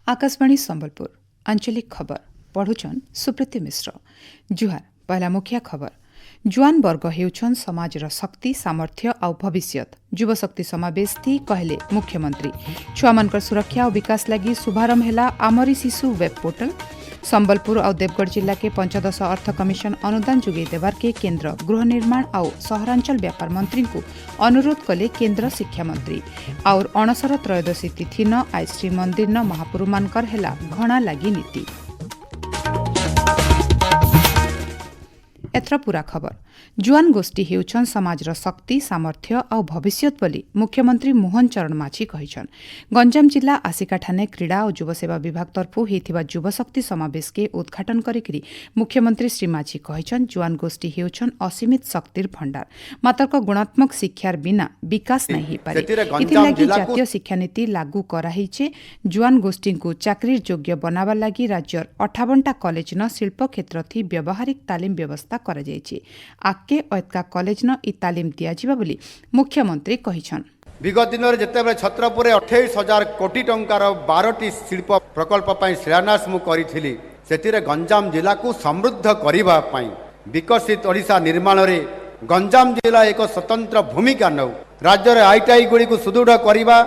आकाशवाणी संबलपुर आंचलिक खबर पढ़ुछन सुप्रीति मिश्र। जुहार पहला मुख्य खबर। जुआन वर्ग हेउछन समाजर शक्ति सामर्थ्य आउ भविष्यत। युवा शक्ति समावेश थी कहले मुख्यमंत्री। छुआमानकर सुरक्षा और विकास लगी शुभारंभ हेला आमरी शिशु वेब पोर्टल। संबलपुर और देवगढ़ जिला के पंचदश अर्थ कमिशन अनुदान जोगे देवार के केन्द्र गृह निर्माण और सहरांचल व्यापार मंत्री को अनुरोध कले केन्द्र शिक्षा मंत्री। और 69 त्रयोदशी तिथि न आज श्री मंदिर न महापुरु मानकर हेला घणा लगी नीति। एथर पूरा खबर। जुआन गोष्ठी हेउछन समाजर शक्ति सामर्थ्य और भविष्यत बोली मुख्यमंत्री मोहन चरण माझी कहिछन। गंजाम जिला आसिकाठाने क्रीड़ा और युवा सेवा विभाग तरफु हेथिबा युवा शक्ति समावेश के उद्घाटन करिकरी मुख्यमंत्री श्री माझी कहिछन जुआन गोष्ठी हेउछन असीमित शक्तिर भंडार। मात्र गुणात्मक शिक्षार बिना विकास नहीं पारे। इथिलागि जातीय शिक्षा नीति लागू कराहिचे। जुआन गोष्ठी को चाकरी योग्य बनावा लागि राज्यर 58टा कॉलेज न शिल्प क्षेत्र थी व्यावहारिक तालीम व्यवस्था करा जायछि। आके ऐतका कॉलेज न इ तालीम दिया जिबा बोली मुख्यमंत्री कहिछन। विगत दिन में जितेबाला छत्रपुर 28,000 कोटी टंकार 12टी शिल्प प्रकल्प शिलान्यास मुझे से गंजाम जिला को समृद्ध करने विकसित ओडिशा निर्माण में गंजाम जिला एक स्वतंत्र भूमिका नौ। राज्य में आईटीआई गुड़ी को सुदृढ़ करने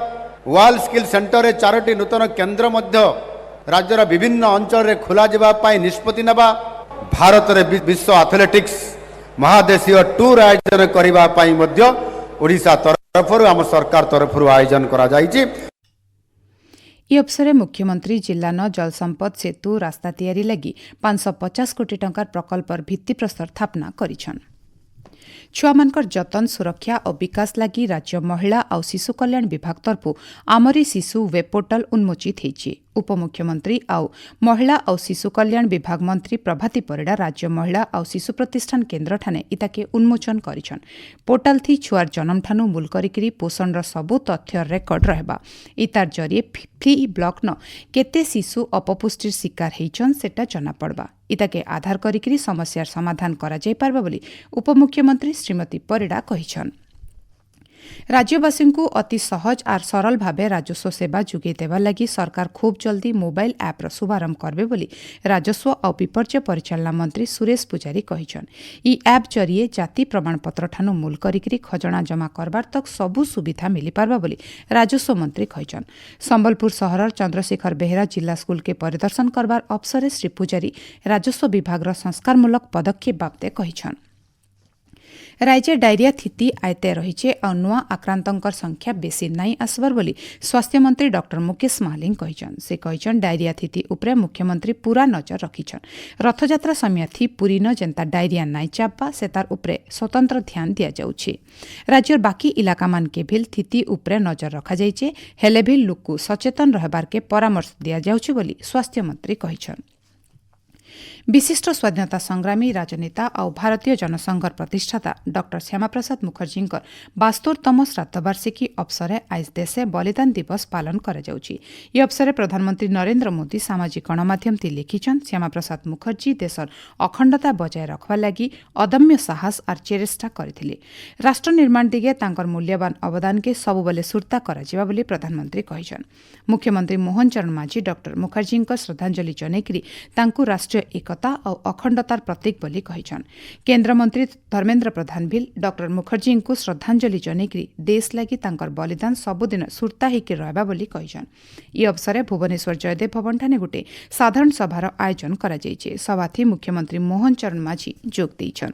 वाल स्किल सेंटर में 4टी नूतन केन्द्र राज्यर विभिन्न अंचल में खोल निष्पत्ति नेबा। भारत में विश्व एथलेटिक्स महादेशीय टूर आयोजन करने ओडिशा तरफ आम सरकार तरफ आयोजन करा जायछि। ई अवसर मुख्यमंत्री जिला न जल संपद सेतु रास्ता तैयारी लगी 550 कोटी टंकार प्रकल्पर भित्तिप्रस्तर स्थापना करिछन। छुआमानकर जतन सुरक्षा और विकास लगी राज्य महिला और शिशु कल्याण विभाग तरफु आमरी शिशु वेब पोर्टल उन्मोचित होइछि। उपमुख्यमंत्री और महिला और शिशु कल्याण विभाग मंत्री प्रभाती परिड़ा राज्य महिला और शिशु प्रतिष्ठान केन्द्र ठाने इताके उन्मोचन करिछन। पोर्टल थी छुआर जन्म ठानु मूल करिकरी पोषण सबु तथ्य रेकर्ड रहबा। इतार जरिए फी ब्लॉक न केते शिशु अपपुष्टिर शिकार हेइछन सेटा जना पड़बा। इताके आधार करिकरी समस्यार समाधान करा जाय पारबा बोली उपमुख्यमंत्री श्रीमती परिड़ा कहिछन। राज्यवासी को अति सहज और सरल भावे राजस्व सेवा जोगे देवा लगी सरकार खूब जल्दी मोबाइल ऐप शुभारंभ करबे बोली राजस्व और विपर्य परिचालना मंत्री सुरेश पुजारी कहिछन। ई ऐप जरिए जाति प्रमाणपत्र ठानु मूल करिकरी खजना जमा करबार तक सबु सुविधा मिली पारबा बोली राजस्व मंत्री कहिछन। संबलपुर सहर चंद्रशेखर बेहेरा जिला स्कूल के परिदर्शन करबार अवसर श्री पुजारी राजस्व विभाग संस्कारमूलक पदक्षेप बाबते कहिछन। राज्य डायरिया स्थिति आयते रही और नुआ आक्रांतंकर संख्या बेसी नहीं आसबार बोली स्वास्थ्य मंत्री डॉक्टर मुकेश महालिंग कहिछन। से कहिछन डायरिया स्थिति उपरे मुख्यमंत्री पूरा नजर रखिछन। रथयात्रा समय थी पुरी न जेंता डायरिया नाई चापा से तार उपरे स्वतंत्र ध्यान दिया जाउछि। राज्यर बाकी इलाका मान के भी स्थिति उपरे नजर रखा जाइछे हेले भी लोक को सचेतन रहबार के परामर्श दिया जाउछि बोली स्वास्थ्य मंत्री कहिछन। विशिष्ट स्वाधीनता संग्रामी राजनेता और भारतीय जनसंघर प्रतिष्ठाता डॉक्टर श्यामाप्रसाद मुखर्जी 72तम श्राद्धवार्षिकी अवसर आज देशे बलिदान दिवस पालन करा जाउछि। ई अवसर प्रधानमंत्री नरेंद्र मोदी सामाजिक गणमाध्यम ती लिखिछन श्यामाप्रसाद मुखर्जी देशर अखंडता बजाय रखवा लगी अदम्य साहस और चेष्टा करथिले। राष्ट्र निर्माण दिगे तांकर मूल्यवान अवदान के सबुबले सुर्ता करा जिबा बोली प्रधानमंत्री कहिछन। मुख्यमंत्री मोहन चरण माझी डॉक्टर मुखर्जी श्रद्धांजलि जनेकरी तांकु राष्ट्रीय एकता और अखंडतार प्रतीक बोली कहिछन। केन्द्र मंत्री धर्मेन्द्र प्रधान भी डॉक्टर मुखर्जी को श्रद्धांजलि जनेकरी देश लगी तांकर बलिदान सबुदिन सुर्ता होकर रहबा बोली कहिछन। ई अवसर भुवनेश्वर जयदेव भवन ठाने गोटे साधारण सभार आयोजन करा जायछि। सभाथी मुख्यमंत्री मोहन चरण माझी जोग दैछन।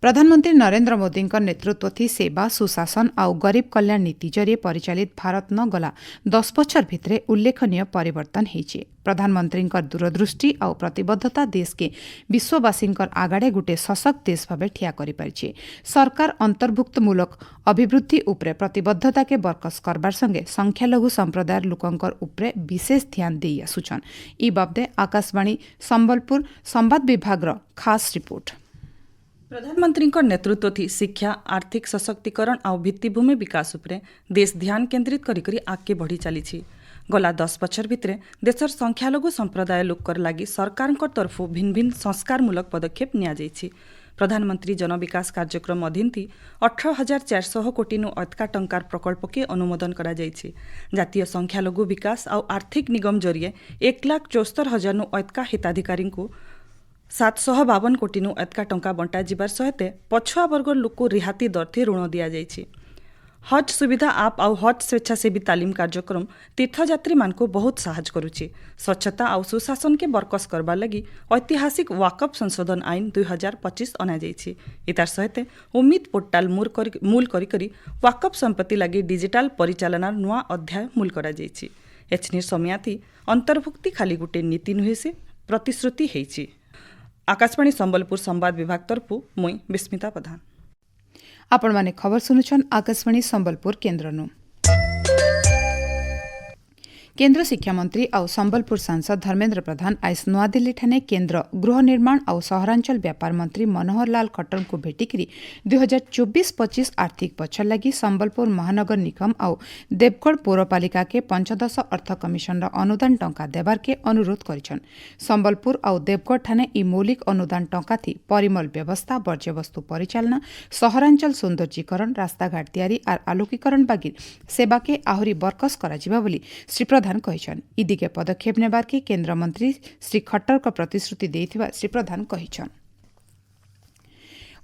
प्रधानमंत्री नरेंद्र मोदी नेतृत्व थी सेवा सुशासन और गरीब कल्याण नीति जरिए परिचालित भारत न गला 10 बछर भितरे उल्लेखनीय परिवर्तन होइछे। प्रधानमंत्री दूरदृष्टि और प्रतिबद्धता देश के विश्ववासी आगाड़े गोटे सशक्त देश भाव ठिया करिपारिछे। सरकार अंतर्भुक्तमूलक अभिवृद्धि उपरे प्रतिबद्धता के बरकस करबार संगे संख्यालघु संप्रदाय लोकंकर उपरे विशेष ध्यान देई आसुछन। ई बाबदे आकाशवाणी संबलपुर संवाद विभाग खास रिपोर्ट। प्रधानमंत्री नेतृत्व थी शिक्षा आर्थिक सशक्तिकरण और भित्तिभूमि विकास उपरे देश ध्यान केन्द्रित करी आगे बढ़ी चली। गला 10 बछर भितरे देशर संख्यालघु संप्रदाय लोकर लगी सरकार तरफु भिन्न भिन्न संस्कारमूलक पदक्षेप निया जाइछि। प्रधानमंत्री जनविकास कार्यक्रम अधीन 18,400 कोटी अतका टंकार प्रकल्प के अनुमोदन करा जायछि। जातीय संख्यालघु विकास और आर्थिक निगम जरिए 1,74,000 अतका हिताधिकारी को 752 कोटी अतका टंका बंटा जिबार सहित पछुआ वर्ग लोक को रिहाती दर थी ऋण दि जायछि। हज सुविधा आप और हज स्वेच्छासेवी तालीम कार्यक्रम तीर्थयात्री मान को बहुत साहाय्य करुछि। स्वच्छता और सुशासन के बरकस करबा लगी ऐतिहासिक वाकफ संशोधन आईन 2025 अना जायछि। इतार सहित उम्मीद पोर्टाल मूल करी वाकफ संपत्ति लगी डिजिटाल परिचालनार नुआ अध्याय मूल करा जायछि। एचनिर समयाती अंतर्भुक्ति खाली गोटे नीति नुहे से प्रतिश्रुति हेछि। आकाशवाणी संबलपुर संवाद विभाग तरफु मुई विस्मिता प्रधान। आपण माने खबर सुनुछन आकाशवाणी संबलपुर केन्द्रनु। केन्द्र शिक्षा मंत्री और संबलपुर सांसद धर्मेन्द्र प्रधान आज नुआदिल्ली ठाने केन्द्र गृह निर्माण और सहरांचल व्यापार मंत्री मनोहर लाल खट्टर को भेटिकरी 2024-25 आर्थिक बछर लगी संबलपुर महानगर निगम और देवगढ़ पौरपालिका के 15 अर्थ कमिशन अनुदान टंका देवार के अनुरोध करिछन। संबलपुर और देवगढ़ ठाने ई मौलिक अनुदान टंका थी परिमल व्यवस्था, वर्ज्यवस्तु परिचालना, सहरांचल सौंदर्यीकरण, रास्ताघाट तैयारी और आलोकीकरण बागी सेवा के आहरी बरकस करा बोली श्री प्रधान कहिछन। ई दिगे पदक्षेप नेबार के केन्द्र मंत्री श्री खट्टर को प्रतिश्रुति देथिबा श्री प्रधान कहिछन।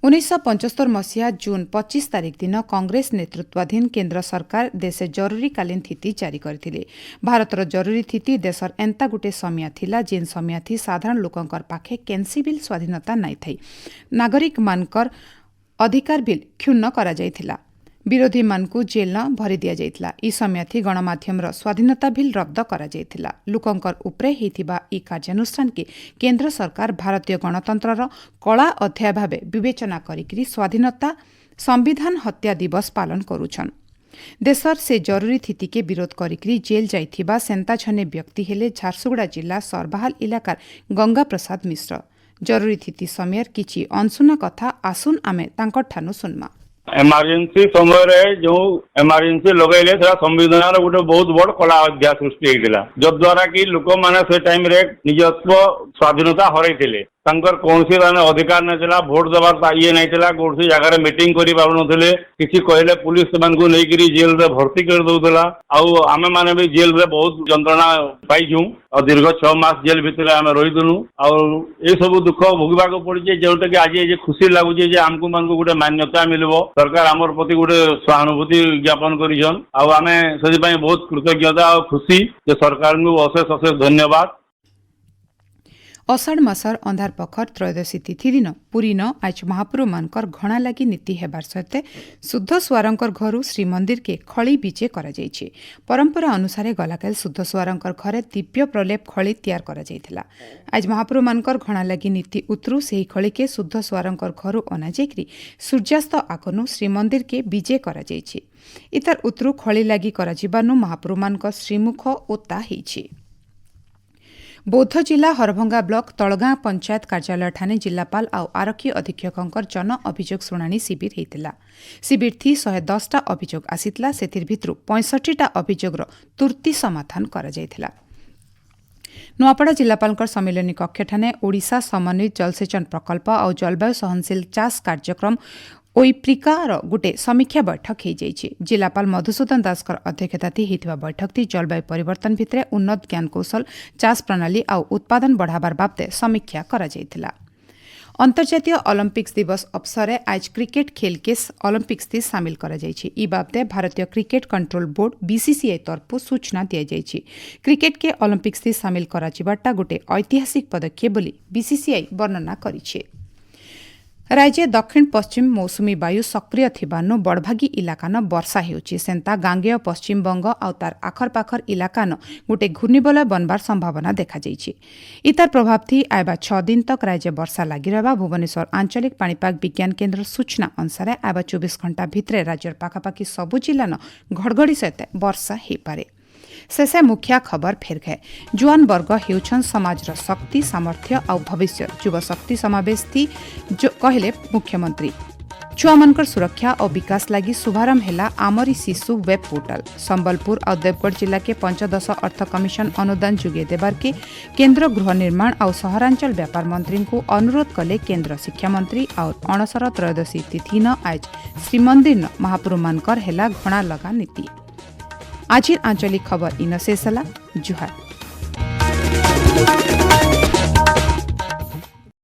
1975 मसीहा जून 25 तारिख दिन कांग्रेस नेतृत्वाधीन केन्द्र सरकार देशे जरूरीकालीन स्थिति जारी करथिले। भारतर जरूरी स्थिति देशर एंता गुटे समय थिला जेन समय थी साधारण लोकंकर पाखे केन्सी बिल स्वाधीनता नाई थाई। नागरिक मानकर अधिकार बिल क्षुण्ण करा जायथिला। विरोधी मानकु जेल न भरी दिया जायथिला। ई समय थी गणमाध्यम स्वाधीनता बिल रद्द करा जायथिला। लोकंकर उपरे हेथिबा ई कार्यानुष्ठान के केन्द्र सरकार भारतीय गणतंत्रर कला अध्याय भावे विवेचना करिकरी स्वाधीनता संविधान हत्या दिवस पालन करुछन। देशर से जरूरी स्थिति के विरोध करिकरी जेल जाइथिबा सेंता छने व्यक्ति हेले झारसुगुड़ा जिला सरबाहाल इलाकार गंगा प्रसाद मिश्र। जरूरी स्थिति समय किछि अनसुना कथा आसुन आमे तांकर ठानु सुनमा। एमरजेंसी समय जो एमरजेंसी लगेले संविधान गोटे बहुत बड़ कला अध्याय सृष्टि होता जद्वारा कि लोक मैंने से टाइम रे निजस्व स्वाधीनता हरई कौन अधिकार नहीं भोट देवार ये नहीं कौन जगह मीटिंग कर किसी कहले पुलिस को लेकर जेल रे भर्ती कर दौला आम मैंने भी जेल रे बहुत जंत्रणा पाइछू और दीर्घ 6 मास जेल भितर आम रहीदलु ये सब दुख भोगवा पड़ी जोटा कि आज ये खुशी लगुच आमको मान गोटे मान्यता मिलबो सरकार आमर प्रति गोटे सहानुभूति ज्ञापन करिछन आमे से बहुत कृतज्ञता और खुशी सरकार को अशेष अशेष धन्यवाद। अषाढ़ मासर अंधार पखर त्रयोदशी तिथि दिन पुरी न आज महाप्रभु मानकर घणा लगी नीति हेबार सहित शुद्ध स्वारंकर घरु श्रीमंदिर के खली विजे करा जायछि। परंपरा अनुसार गलाकाल शुद्ध स्वारंकर घरे दिव्य प्रलेप खली तैयार करा जायथिला। आज महाप्रभु मानकर घणा लगी नीति उतरु सेही खली के शुद्ध स्वारंकर घरु अना जायकरी सूर्यास्त आकनु श्रीमंदिर के विजे करा जायछि। इतर उतरु खली लगी करा जिबानु महाप्रभु मानकर श्रीमुख ओता हेछि। बौद्ध जिला हरभंगा ब्लॉक तलगां पंचायत कार्यालय ठाने जिलापाल आउ आरक्षी अधीक्षकंकर जन अभियोग शुणाणी शिविर होता। शिविर थी 110टा अभियोग आसीतला सेथिर भितरु 65टा अभियोगर तुर्ती समाधान करा जायथिला। नुआपड़ा जिलापालकर सम्मेलनी कक्ष ठाने ओडिशा समन्वित जलसेचन प्रकल्प और जलवायु सहनशील चाष कार्यक्रम ओइप्रिकार गोटे समीक्षा बैठक हो जाइए। जिलापाल मधुसूदन दासकर अध्यक्षता होता बैठक थी जलवायु परिवर्तन भितर उन्नत ज्ञान कौशल चाष प्रणाली और उत्पादन बढ़ावार बाबदे समीक्षा करा जायथिला। अंतर्जातीय ओलंपिक्स दिवस अवसर आज क्रिकेट खेल के ओलंपिक्स थी सामिल करा जायछि। ई बाबदे भारतीय क्रिकेट कंट्रोल बोर्ड बीसीसीआई तरफ सूचना दिया जायछि। क्रिकेट के ओलंपिक्स थी सामिल करा जिबाटा गोटे ऐतिहासिक पदक्षेप बोली बीसीसीआई वर्णना करिछि। राज्य दक्षिण पश्चिम मौसुमी वायु सक्रिय थिबानु बड़भागी इलाकान वर्षा हेउछि। सेंता गांगेय पश्चिम बंग और तार आखर पाखर इलाकान गोटे घूर्णिबलय बनबार संभावना देखा जायछि। इतार प्रभाव थी आयबा 6 दिन तक राज्य वर्षा लागि रहबा भुवनेश्वर आंचलिक पाणीपाग विज्ञान केन्द्र सूचना अनुसार आयबा 24 घंटा भितरे राज्यर पाखापाखि सबु जिल्लान घड़घड़ी सहित वर्षा हेपारे। शेषे मुख्य खबर फेर है जुआन वर्ग हेउछन समाजर शक्ति सामर्थ्य और भविष्य युवा शक्ति समावेश थी जो कहले मुख्यमंत्री। छुआमानकर सुरक्षा और विकास लगी शुभारंभ हैला आमरी शिशु वेब पोर्टल। संबलपुर और देवगढ़ जिला के 15 अर्थ कमिशन अनुदान जुगे देबार के केंद्र गृह निर्माण और सहरांचल व्यापार मंत्री को अनुरोध कले केंद्र शिक्षा मंत्री और 69 त्रयोदशी तिथि न आज श्रीमंदिर न महाप्रभु मानकर हैला घणा लगा नीति। आज आंचलिक खबर इन शेषला जुहार।